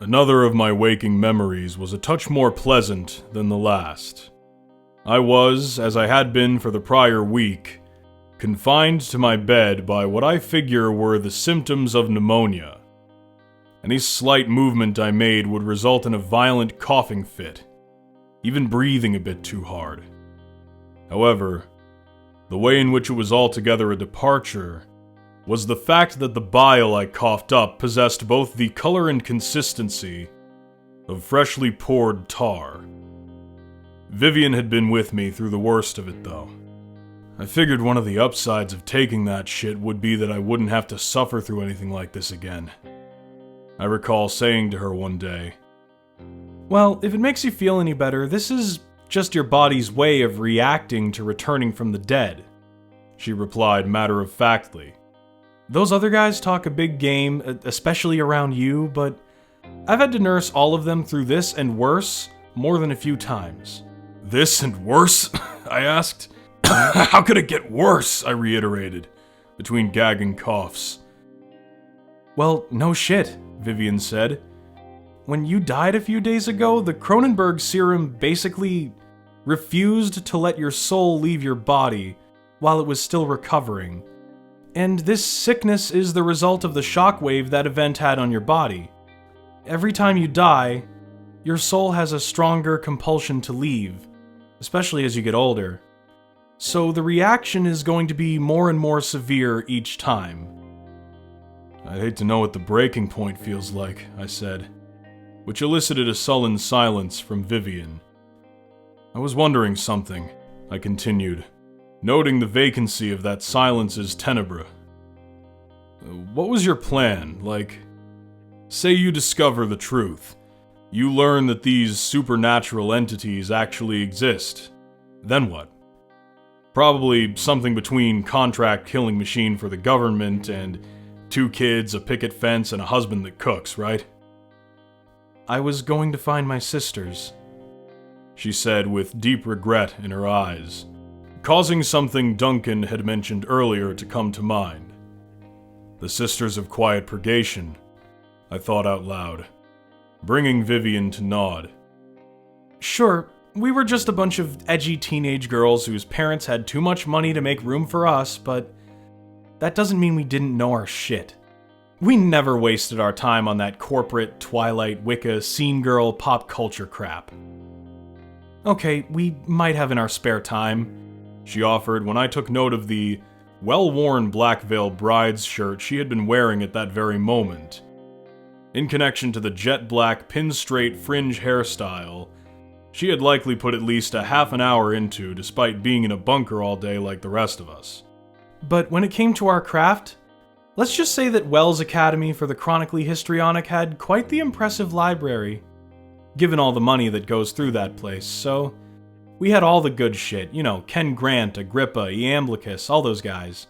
Another of my waking memories was a touch more pleasant than the last. I was, as I had been for the prior week, confined to my bed by what I figure were the symptoms of pneumonia. Any slight movement I made would result in a violent coughing fit, even breathing a bit too hard. However, the way in which it was altogether a departure was the fact that the bile I coughed up possessed both the color and consistency of freshly poured tar. Vivian had been with me through the worst of it, though. I figured one of the upsides of taking that shit would be that I wouldn't have to suffer through anything like this again. I recall saying to her one day, "Well, if it makes you feel any better, this is just your body's way of reacting to returning from the dead," she replied matter-of-factly. "Those other guys talk a big game, especially around you, but I've had to nurse all of them through this and worse more than a few times." "This and worse?" I asked. "How could it get worse?" I reiterated, between gagging coughs. "Well, no shit," Vivian said. "When you died a few days ago, the Cronenberg serum basically refused to let your soul leave your body while it was still recovering. And this sickness is the result of the shockwave that event had on your body. Every time you die, your soul has a stronger compulsion to leave, especially as you get older. So the reaction is going to be more and more severe each time." "I'd hate to know what the breaking point feels like," I said, which elicited a sullen silence from Vivian. "I was wondering something," I continued, noting the vacancy of that silence's tenebrae. "What was your plan? Like, say you discover the truth. You learn that these supernatural entities actually exist. Then what? Probably something between contract killing machine for the government and 2 kids, a picket fence, and a husband that cooks, right?" "I was going to find my sisters," she said with deep regret in her eyes, causing something Duncan had mentioned earlier to come to mind. The Sisters of Quiet Purgation, I thought out loud, bringing Vivian to nod. "Sure, we were just a bunch of edgy teenage girls whose parents had too much money to make room for us, but that doesn't mean we didn't know our shit. We never wasted our time on that corporate, Twilight, Wicca, scene girl, pop culture crap." "Okay, we might have in our spare time," she offered when I took note of the well-worn black veil bride's shirt she had been wearing at that very moment, in connection to the jet-black pin-straight fringe hairstyle she had likely put at least a half an hour into despite being in a bunker all day like the rest of us. "But when it came to our craft, let's just say that Wells Academy for the Chronically Histrionic had quite the impressive library, given all the money that goes through that place, so we had all the good shit, you know, Ken Grant, Agrippa, Iamblichus, all those guys.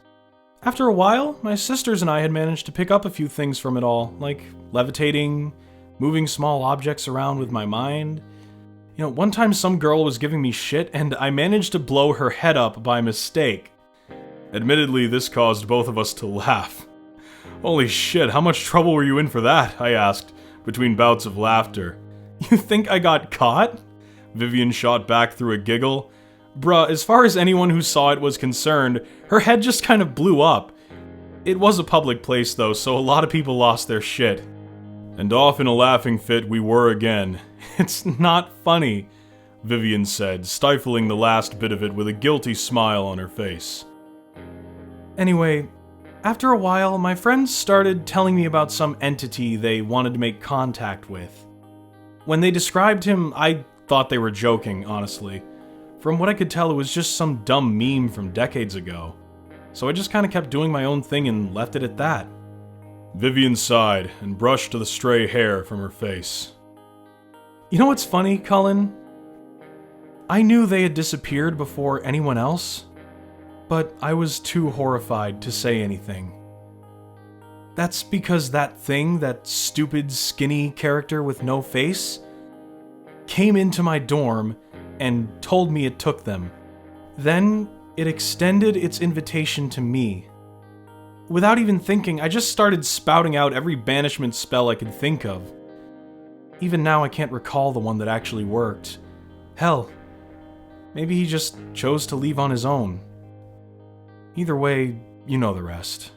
After a while, my sisters and I had managed to pick up a few things from it all, like levitating, moving small objects around with my mind. You know, one time some girl was giving me shit, and I managed to blow her head up by mistake. Admittedly, this caused both of us to laugh. "Holy shit, how much trouble were you in for that?" I asked, between bouts of laughter. "You think I got caught?" Vivian shot back through a giggle. "Bruh, as far as anyone who saw it was concerned, her head just kind of blew up. It was a public place though, so a lot of people lost their shit." And off in a laughing fit we were again. "It's not funny," Vivian said, stifling the last bit of it with a guilty smile on her face. "Anyway, after a while, my friends started telling me about some entity they wanted to make contact with. When they described him, I thought they were joking, honestly. From what I could tell, it was just some dumb meme from decades ago. So I just kind of kept doing my own thing and left it at that." Vivian sighed and brushed the stray hair from her face. "You know what's funny, Cullen? I knew they had disappeared before anyone else, but I was too horrified to say anything. That's because that thing, that stupid, skinny character with no face, came into my dorm and told me it took them. Then it extended its invitation to me. Without even thinking, I just started spouting out every banishment spell I could think of. Even now, I can't recall the one that actually worked. Hell, maybe he just chose to leave on his own. Either way, you know the rest.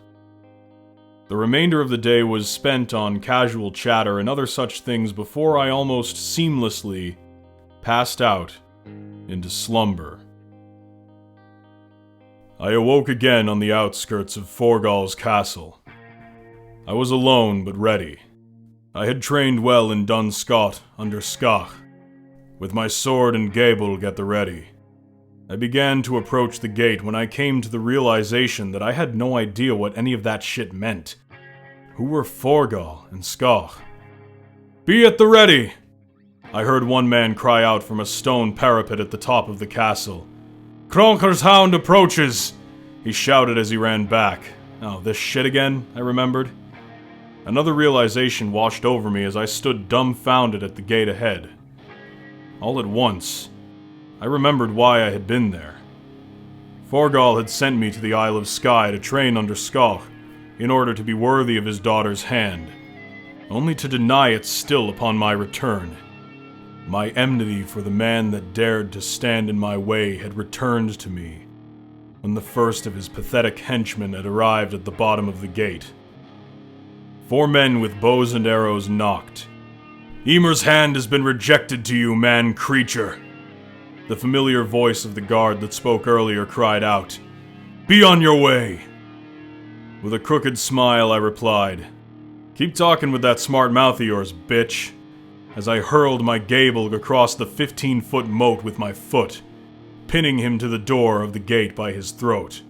The remainder of the day was spent on casual chatter and other such things before I almost seamlessly passed out into slumber. I awoke again on the outskirts of Forgall's castle. I was alone but ready. I had trained well in Dun Scott under Skach, with my sword and gabelg at the ready. I began to approach the gate when I came to the realization that I had no idea what any of that shit meant. Who were Forgall and Skach? "Be at the ready!" I heard one man cry out from a stone parapet at the top of the castle. "Kronker's hound approaches!" he shouted as he ran back. Oh, this shit again, I remembered. Another realization washed over me as I stood dumbfounded at the gate ahead. All at once, I remembered why I had been there. Forgall had sent me to the Isle of Skye to train under Skach in order to be worthy of his daughter's hand, only to deny it still upon my return. My enmity for the man that dared to stand in my way had returned to me when the first of his pathetic henchmen had arrived at the bottom of the gate. 4 men with bows and arrows knocked. "Ymir's hand has been rejected to you, man-creature." The familiar voice of the guard that spoke earlier cried out, "Be on your way!" With a crooked smile, I replied, "Keep talking with that smart mouth of yours, bitch," as I hurled my gabelg across the 15-foot moat with my foot, pinning him to the door of the gate by his throat.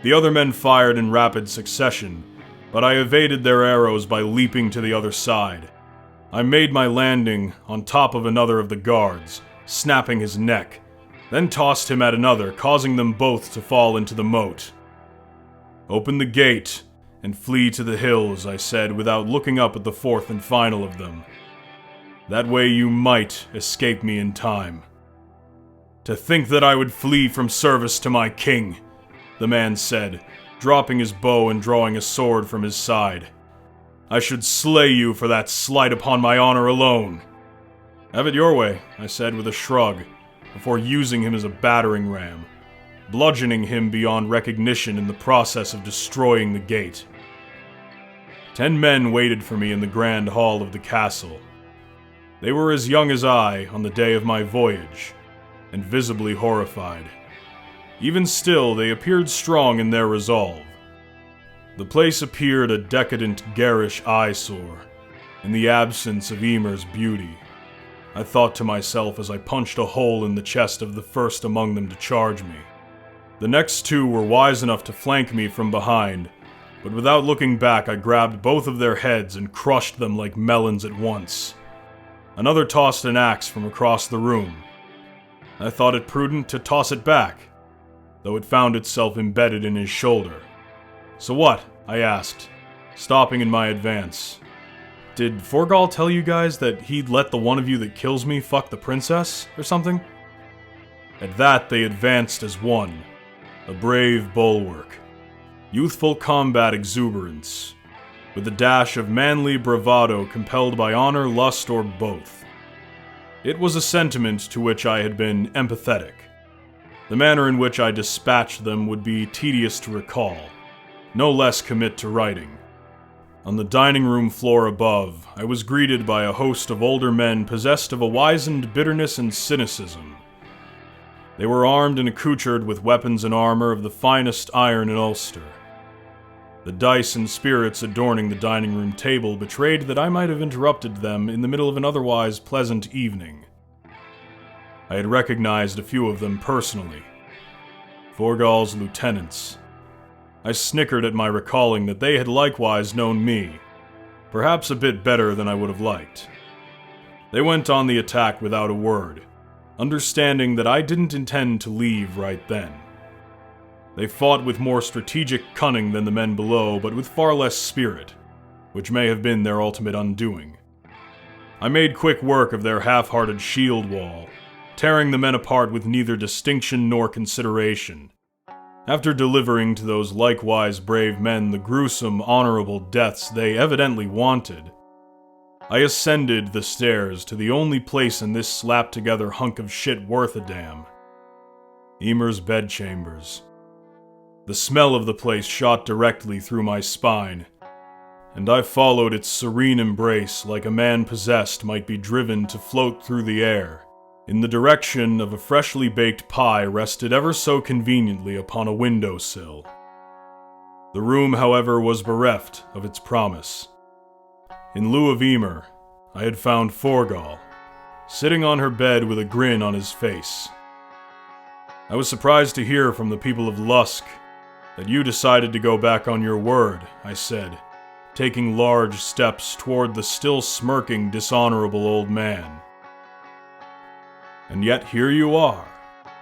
The other men fired in rapid succession, but I evaded their arrows by leaping to the other side. I made my landing on top of another of the guards, snapping his neck, then tossed him at another, causing them both to fall into the moat. "Open the gate and flee to the hills," I said, without looking up at the 4th and final of them. "That way you might escape me in time." "To think that I would flee from service to my king," the man said, dropping his bow and drawing a sword from his side. "I should slay you for that slight upon my honor alone." "Have it your way," I said with a shrug, before using him as a battering ram, bludgeoning him beyond recognition in the process of destroying the gate. 10 men waited for me in the grand hall of the castle. They were as young as I on the day of my voyage, and visibly horrified. Even still, they appeared strong in their resolve. The place appeared a decadent, garish eyesore, in the absence of Ymir's beauty. I thought to myself as I punched a hole in the chest of the first among them to charge me. The next 2 were wise enough to flank me from behind, but without looking back I grabbed both of their heads and crushed them like melons at once. Another tossed an axe from across the room. I thought it prudent to toss it back, though it found itself embedded in his shoulder. "So what?" I asked, stopping in my advance. "Did Forgall tell you guys that he'd let the one of you that kills me fuck the princess, or something?" At that, they advanced as one, a brave bulwark, youthful combat exuberance, with a dash of manly bravado compelled by honor, lust, or both. It was a sentiment to which I had been empathetic. The manner in which I dispatched them would be tedious to recall, no less commit to writing. On the dining room floor above, I was greeted by a host of older men possessed of a wizened bitterness and cynicism. They were armed and accoutred with weapons and armor of the finest iron and ulster. The dice and spirits adorning the dining room table betrayed that I might have interrupted them in the middle of an otherwise pleasant evening. I had recognized a few of them personally. Forgall's lieutenants. I snickered at my recalling that they had likewise known me, perhaps a bit better than I would have liked. They went on the attack without a word, understanding that I didn't intend to leave right then. They fought with more strategic cunning than the men below, but with far less spirit, which may have been their ultimate undoing. I made quick work of their half-hearted shield wall, tearing the men apart with neither distinction nor consideration. After delivering to those likewise brave men the gruesome, honorable deaths they evidently wanted, I ascended the stairs to the only place in this slapped-together hunk of shit worth a damn. Emer's bedchambers. The smell of the place shot directly through my spine, and I followed its serene embrace like a man possessed might be driven to float through the air, in the direction of a freshly baked pie rested ever so conveniently upon a windowsill. The room, however, was bereft of its promise. In lieu of Emer, I had found Forgal, sitting on her bed with a grin on his face. I was surprised to hear from the people of Lusk that you decided to go back on your word, I said, taking large steps toward the still smirking, dishonorable old man. And yet here you are,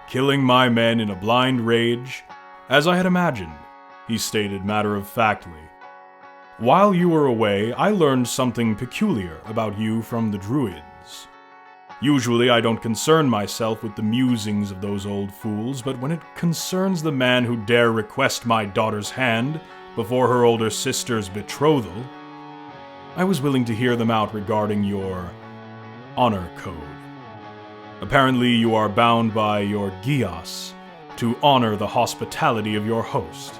killing my men in a blind rage, as I had imagined, he stated matter-of-factly. While you were away, I learned something peculiar about you from the druids. Usually I don't concern myself with the musings of those old fools, but when it concerns the man who dare request my daughter's hand before her older sister's betrothal, I was willing to hear them out regarding your honor code. Apparently you are bound by your gias to honor the hospitality of your host.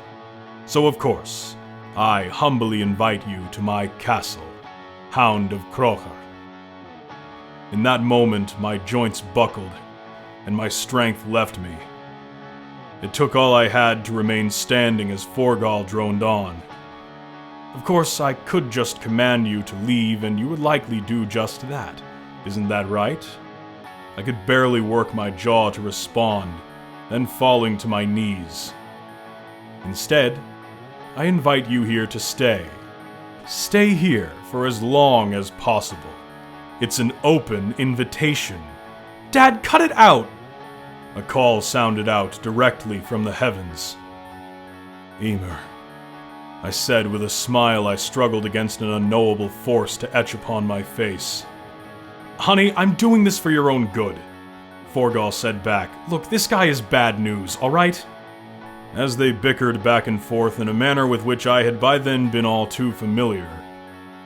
So of course, I humbly invite you to my castle, Hound of Krocher. In that moment, my joints buckled, and my strength left me. It took all I had to remain standing as Forgal droned on. Of course, I could just command you to leave, and you would likely do just that. Isn't that right? I could barely work my jaw to respond, then falling to my knees. Instead, I invite you here to stay. Stay here for as long as possible. It's an open invitation. Dad, cut it out! A call sounded out directly from the heavens. Emer, I said with a smile I struggled against an unknowable force to etch upon my face. Honey, I'm doing this for your own good, Forgal said back. Look, this guy is bad news, alright? As they bickered back and forth in a manner with which I had by then been all too familiar,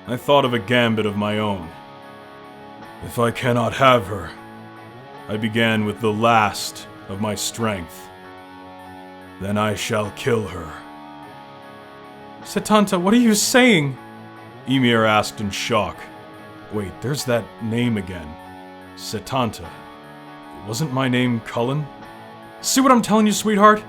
I thought of a gambit of my own. If I cannot have her, I began with the last of my strength, then I shall kill her. Setanta, what are you saying? Ymir asked in shock. Wait, there's that name again. Setanta. Wasn't my name Cullen? See what I'm telling you, sweetheart?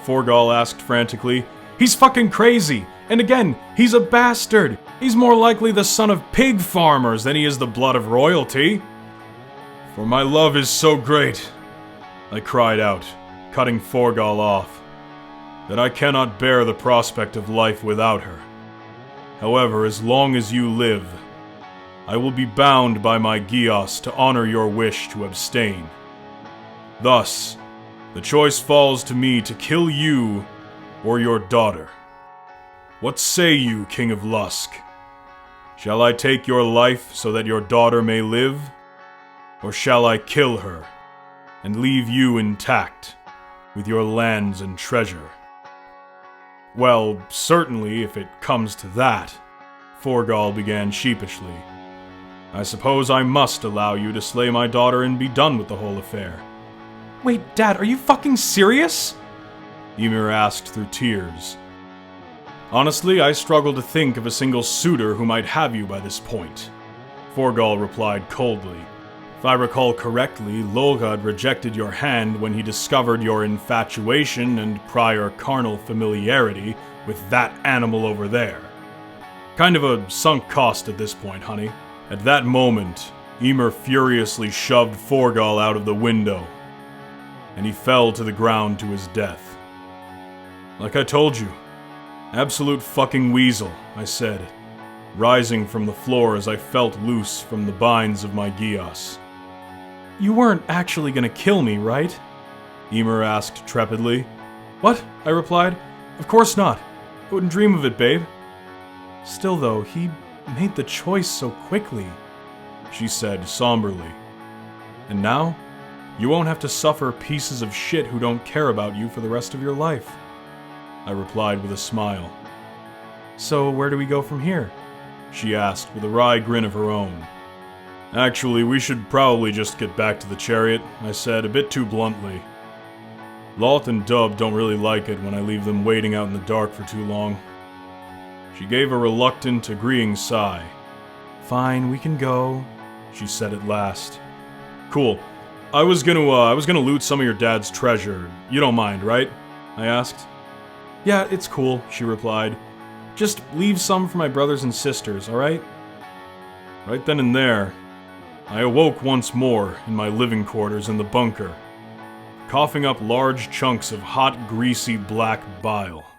Forgal asked frantically. He's fucking crazy! And again, he's a bastard! He's more likely the son of pig farmers than he is the blood of royalty! For my love is so great, I cried out, cutting Forgal off, that I cannot bear the prospect of life without her. However, as long as you live, I will be bound by my gios to honor your wish to abstain. Thus, the choice falls to me to kill you or your daughter. What say you, King of Lusk? Shall I take your life so that your daughter may live? Or shall I kill her and leave you intact with your lands and treasure? Well, certainly if it comes to that, Forgal began sheepishly. I suppose I must allow you to slay my daughter and be done with the whole affair. Wait, Dad, are you fucking serious? Ymir asked through tears. Honestly, I struggle to think of a single suitor who might have you by this point, Forgal replied coldly. If I recall correctly, Lolgad rejected your hand when he discovered your infatuation and prior carnal familiarity with that animal over there. Kind of a sunk cost at this point, honey. At that moment, Ymir furiously shoved Forgal out of the window, and he fell to the ground to his death. Like I told you, absolute fucking weasel, I said, rising from the floor as I felt loose from the binds of my gios. You weren't actually gonna kill me, right? Ymir asked trepidly. What? I replied. Of course not. I wouldn't dream of it, babe. Still though, he made the choice so quickly, she said somberly. And now, you won't have to suffer pieces of shit who don't care about you for the rest of your life, I replied with a smile. So where do we go from here? she asked with a wry grin of her own. Actually, we should probably just get back to the chariot, I said, a bit too bluntly. Loth and Dub don't really like it when I leave them waiting out in the dark for too long. She gave a reluctant, agreeing sigh. Fine, we can go, she said at last. Cool. I was gonna loot some of your dad's treasure. You don't mind, right? I asked. Yeah, it's cool, she replied. Just leave some for my brothers and sisters, alright? Right then and there, I awoke once more in my living quarters in the bunker, coughing up large chunks of hot, greasy black bile.